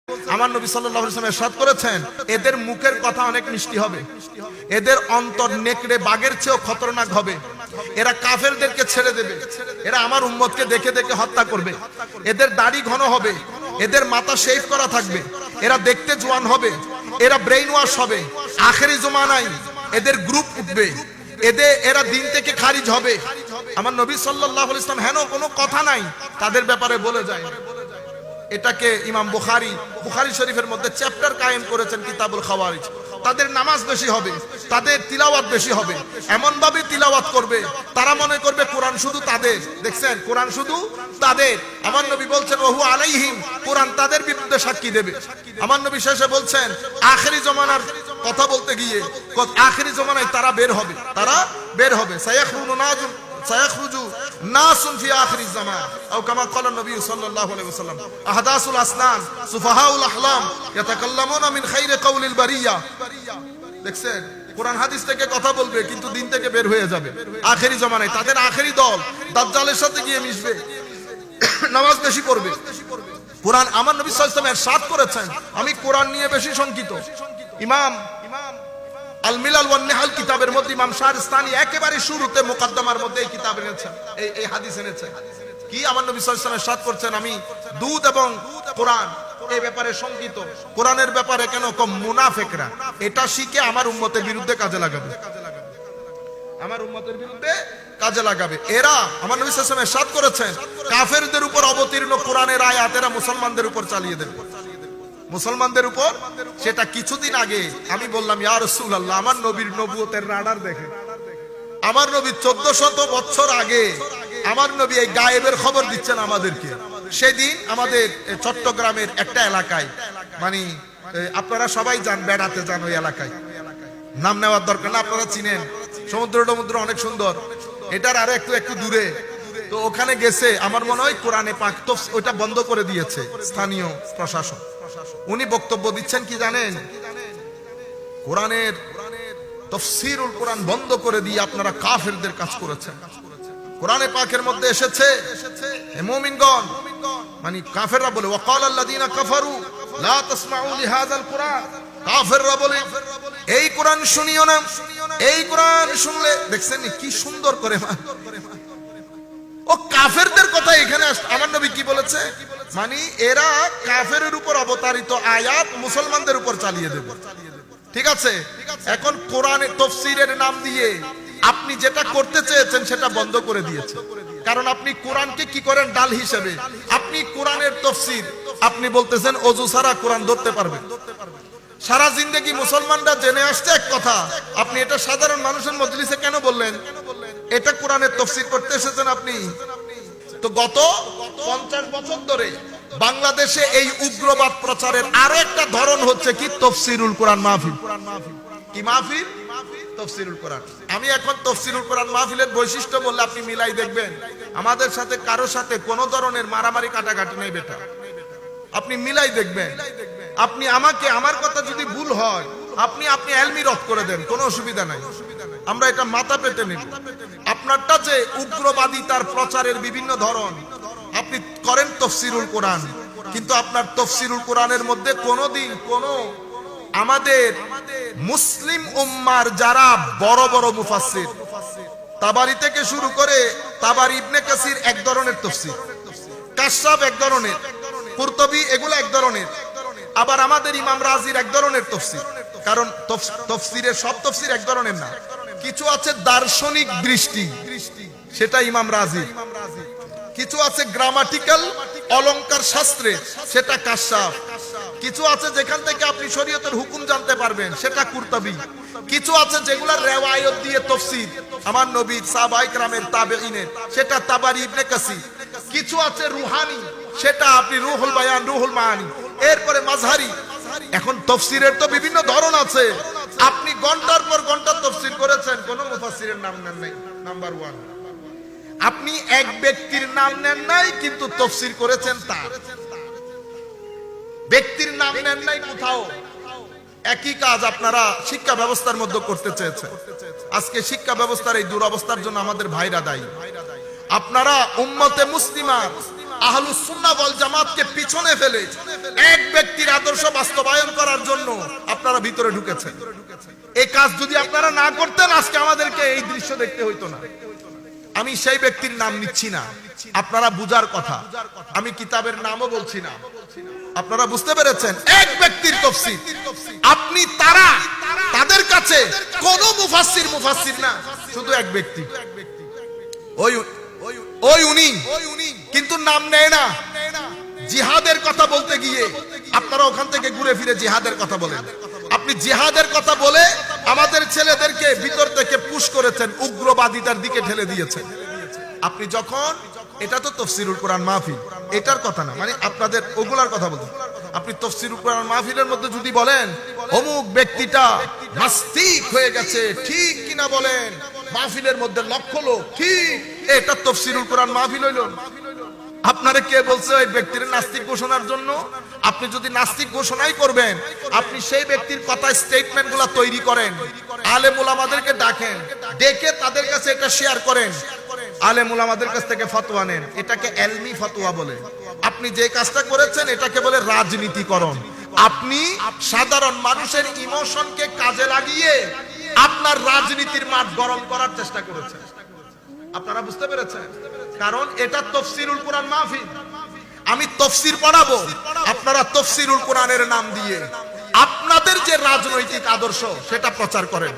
আমার নবী সাল্লাল্লাহু আলাইহি ওয়াসাল্লাম ইরশাদ করেছেন, এদের মুখের কথা অনেক মিষ্টি হবে, এদের অন্তর নেকড়ে বাঘের চেয়েও খতরনাক হবে। এরা কাফেরদেরকে ছেড়ে দেবে, এরা আমার উম্মতকে দেখে দেখে হত্যা করবে। এদের দাড়ি ঘন হবে, এদের মাথা শেভ করা থাকবে, এরা দেখতে জোয়ান হবে, এরা ব্রেইন ওয়াশ হবে। আখেরি জমানায় এদের গ্রুপ উঠবে, এরা দিন থেকে খারিজ হবে। আমার নবী সাল্লাল্লাহু আলাইহি ওয়াসাল্লাম হেন কোনো কথা নাই তাদের ব্যাপারে বলে যায়। এটাকে ইমাম বুখারী শরীফের মধ্যে চ্যাপ্টার কায়েম করেছেন, কিতাবুল খাওয়ারিজ। তাদের নামাজ বেশি হবে, তাদের তিলাওয়াত বেশি হবে, এমন ভাবে তিলাওয়াত করবে তারা মনে করবে কোরআন শুধু তাদের। দেখছেন, কোরআন শুধু তাদের। আমার নবী বলছেন ওহু আলাইহিম, কোরআন তাদের বিরুদ্ধে সাক্ষী দেবে। আমার নবী শেষে বলছেন আখেরি জমানার কথা বলতে গিয়ে, আখেরি জমানায় তারা বের হবে, তারা বের হবে। সায়াখরুজু নাসুন ফি আখিরিজ জামান আও কামা ক্বালা নবী সাল্লাল্লাহু আলাইহি ওয়াসাল্লাম আহদাসুল আসনান সুফাহাউল আহলাম ইয়াতাকাল্লামুনা মিন খাইরি কাউলিল বারিয়া। দেখছেন, কোরআন হাদিস থেকে কথা বলবে কিন্তু দিন থেকে বের হয়ে যাবে। আখেরি জমানায় তাদের আখেরি দল দাজ্জালের সাথে গিয়ে মিশবে, নামাজ বেশি পড়বে। কোরআন, আমার নবী সাল্লাল্লাহু আলাইহি ওয়াসাল্লাম ইরশাদ করেছেন, আমি কোরআন নিয়ে বেশি শঙ্কিত। ইমাম আল মিলাল ওয়ান নিহাল কিতাবের মধ্যে ইমাম শাহরিস্তানি একেবারে শুরুতে মুকদ্দমার মধ্যে এই কিতাব এনেছেন, এই হাদিস এনেছেন। কি আমার নবী সাল্লাল্লাহু আলাইহি ওয়াসাল্লাম ইরশাদ করছেন, আমি দুধ এবং কোরআন এই ব্যাপারে শঙ্কিত। কোরআনের ব্যাপারে কেন কম মুনাফিকরা এটা শিখে আমার উম্মতের বিরুদ্ধে কাজে লাগাবে, আমার উম্মতের বিরুদ্ধে কাজে লাগাবে। এরা, আমার নবী সাল্লাল্লাহু আলাইহি ওয়াসাল্লাম ইরশাদ করেছেন, কাফেরদের উপর অবতীর্ণ কোরআনের আয়াত এরা মুসলমানদের উপর চালিয়ে দেবে, মুসলমানদের উপর। সেটা কিছুদিন আগে আমি বললাম, ইয়া রাসূলুল্লাহ, আমার নবীর নবুয়তের রাডার দেখে। আমার নবী 1400 বছর আগে আমার নবী এই গায়েবের খবর দিচ্ছেন আমাদেরকে। সেদিন আমাদের চট্টগ্রামের একটা এলাকায়, মানে আপনারা সবাই যান, বেড়াতে যান ওই এলাকায়, নাম নেওয়ার দরকার না, আপনারা চিনেন, সমুদ্র অনেক সুন্দর, এটার আরো একটু দূরে। তো ওখানে গেছে, আমার মনে হয় কোরআনে পাক তো ওইটা বন্ধ করে দিয়েছে স্থানীয় প্রশাসন। উনি বক্তব্য দিচ্ছেন কি জানেন, কোরআনের তাফসীরুল কোরআন বন্ধ করে দিয়ে আপনারা কাফেরদের কাজ করেছেন। কোরআনে পাকের মধ্যে এসেছে, হে মুমিনগণ, মানে কাফেররা বলে ওয়াকালাল্লাযীনা কাফারু লা তাসমাউ লিহাযাল কুরআন, কাফেররা বলে এই কোরআন শুনিও না, এই কোরআন শুনলে। দেখছেন কি সুন্দর করে ও কাফেরদের কথা এখানে। আমার নবী কি বলেছে, মানে এরা কাফেরের উপর অবতারিত আয়াত মুসলমানদের উপর চালিয়ে দেবে। ঠিক আছে, এখন কোরআনের তাফসীরের নাম দিয়ে আপনি যেটা করতে চেয়েছেন সেটা বন্ধ করে দিয়েছে। কারণ আপনি কোরআনকে কি করেন, ডাল হিসেবে। আপনি কোরআনের তাফসীর আপনি বলতেছেন ওযু ছাড়া কোরআন ধরতে পারবে। সারা জিন্দেগি মুসলমানরা জেনে আসছে এক কথা, আপনি এটা সাধারণ মানুষের মজলিসে কেন বললেন? এটা কোরআনের তাফসীর করতে এসেছেন আপনি। তো গত 50 বছর ধরে বাংলাদেশে এই উগ্রবাদ প্রচারের আরো একটা ধরন হচ্ছে কি, তাফসীরুল কোরআন মাহফিল। কি মাহফিল? তাফসীরুল কোরআন। আমি এখন তাফসীরুল কোরআন মাহফিলের বৈশিষ্ট্য বললে আপনি মিলাই দেখবেন, আমাদের সাথে কারো সাথে কোনো ধরনের মারামারি কাটাকাটি নেই বেটা। আপনি মিলাই দেখবেন, আপনি আমাকে, আমার কথা যদি ভুল হয় আপনি এলমি রদ করে দেন, কোনো অসুবিধা নাই, আমরা এটা মাথা পেতে নেব। আপনারটা যে উগ্রবাদী তার প্রচারের বিভিন্ন ধরন, আপনি করেন তাফসীরুল কোরআন, কিন্তু আপনার তাফসীরুল কোরআনের মধ্যে কোনোদিন কোনো আমাদের মুসলিম উম্মার যারা বড় বড় মুফাসসির, তাবারি থেকে শুরু করে তাবারি, ইবনে কাসির এক ধরনের তাফসীর, কাশাফ এক ধরনের, কুরতুবী এগুলো এক ধরনের, আবার আমাদের ইমাম রাজির এক ধরনের তাফসীর। কারণ তাফসীরের সব তাফসীর এক ধরনের না, কিছু আছে দার্শনিক দৃষ্টি, সেটা ইমাম রাজি। কিছু আছে গ্রামাটিক্যাল অলংকার শাস্ত্রে, সেটা কাশাফ। কিছু আছে যেখান থেকে আপনি শরীয়তের হুকুম জানতে পারবেন, সেটা কুরতুবী। কিছু আছে যেগুলা রিওয়ায়াত দিয়ে তাফসীর, আমার নবীর, সাহাবায়ে কেরামের, তাবেঈনের, সেটা তাবারি, ইবনে কাসির। কিছু আছে রুহানি, সেটা আপনি রুহুল বায়ান, রুহুল মাআনি। এরপরে মাযহারি। এখন তাফসীরের তো বিভিন্ন ধরন আছে। আপনি ঘন্টার পর ঘন্টা তাফসীর করেছেন, কোন মুফাসসিরের নাম নেন নাই। নাম্বার 1, আপনি এক ব্যক্তির নাম নেন নাই কিন্তু তাফসীর করেছেন তার। ব্যক্তির নাম নেন নাই কোথাও। একই কাজ আপনারা শিক্ষা ব্যবস্থার মধ্যে করতে চেয়েছেন। আজকে শিক্ষা ব্যবস্থার এই দুরবস্থার জন্য আমাদের ভাইরা দায়ী। আপনারা উম্মতে মুসলিমা আহলুস সুন্নাহ ওয়াল জামাতকে পিছনে ফেলে এক ব্যক্তির আদর্শ বাস্তবায়ন করার জন্য আপনারা ভিতরে ঢুকেছেন। এই কাজ যদি আপনারা না করতেন আজকে আমাদেরকে এই দৃশ্য দেখতে হইতো না। আমি সেই ব্যক্তির নাম নিচ্ছি না, আপনারা বুঝার কথা, আমি কিতাবের নামও বলছি না। আপনারা বুঝতে পেরেছেন? এক ব্যক্তির তাফসীর, আপনি তাদের কাছে কোন মুফাসসির না, শুধু এক ব্যক্তি, ওই উনি কিন্তু নাম নেয় না। জিহাদের কথা বলতে গিয়ে আপনারা ওখান থেকে ঘুরে ফিরে জিহাদের কথা বলেন। আপনি জিহাদের কথা বলে আমাদের ছেলেদেরকে ভিতর থেকে পুশ করেছেন, উগ্রবাদিতার দিকে ঠেলে দিয়েছেন। আপনি যখন, এটা তো তাফসীরুল কোরআন মাহফিল, এটার কথা না, মানে আপনাদের ওগুলার কথা বলতে, আপনি তাফসীরুল কোরআন মাহফিলের মধ্যে যদি বলেন অমুক ব্যক্তিটা নাস্তিক হয়ে গেছে, ঠিক কিনা বলেন, মাহফিলের মধ্যে লক্ষ লোক, ঠিক, এটা তাফসীরুল কোরআন মাহফিল হইল? আপনারে কে বলছে ওই ব্যক্তির নাস্তিক ঘোষণার জন্য? আপনি যদি নাস্তিক ঘোষণাই করবেন, আপনি সেই ব্যক্তির কথা স্টেটমেন্ট গুলা তৈরি করেন, আলেম উলামাদেরকে ডাকেন, ডেকে তাদের কাছে এটা শেয়ার করেন, আলেম উলামাদের কাছ থেকে ফতোয়া নেন, এটাকে এলমি ফতোয়া বলে। আপনি যে কাজটা করেছেন এটাকে বলে রাজনীতিকরণ। আপনি সাধারণ মানুষের ইমোশনকে কাজে লাগিয়ে আপনার রাজনীতির মাঠ গরম করার চেষ্টা করেছেন। আপনারা বুঝতে পেরেছেন? কারণ এটা তাফসীরুল কোরআন মাহফিল, আমি তাফসীর পড়াবো, আপনারা তাফসীরুল কোরআনের নাম দিয়ে আপনাদের যে রাজনৈতিক আদর্শ সেটা প্রচার করেন।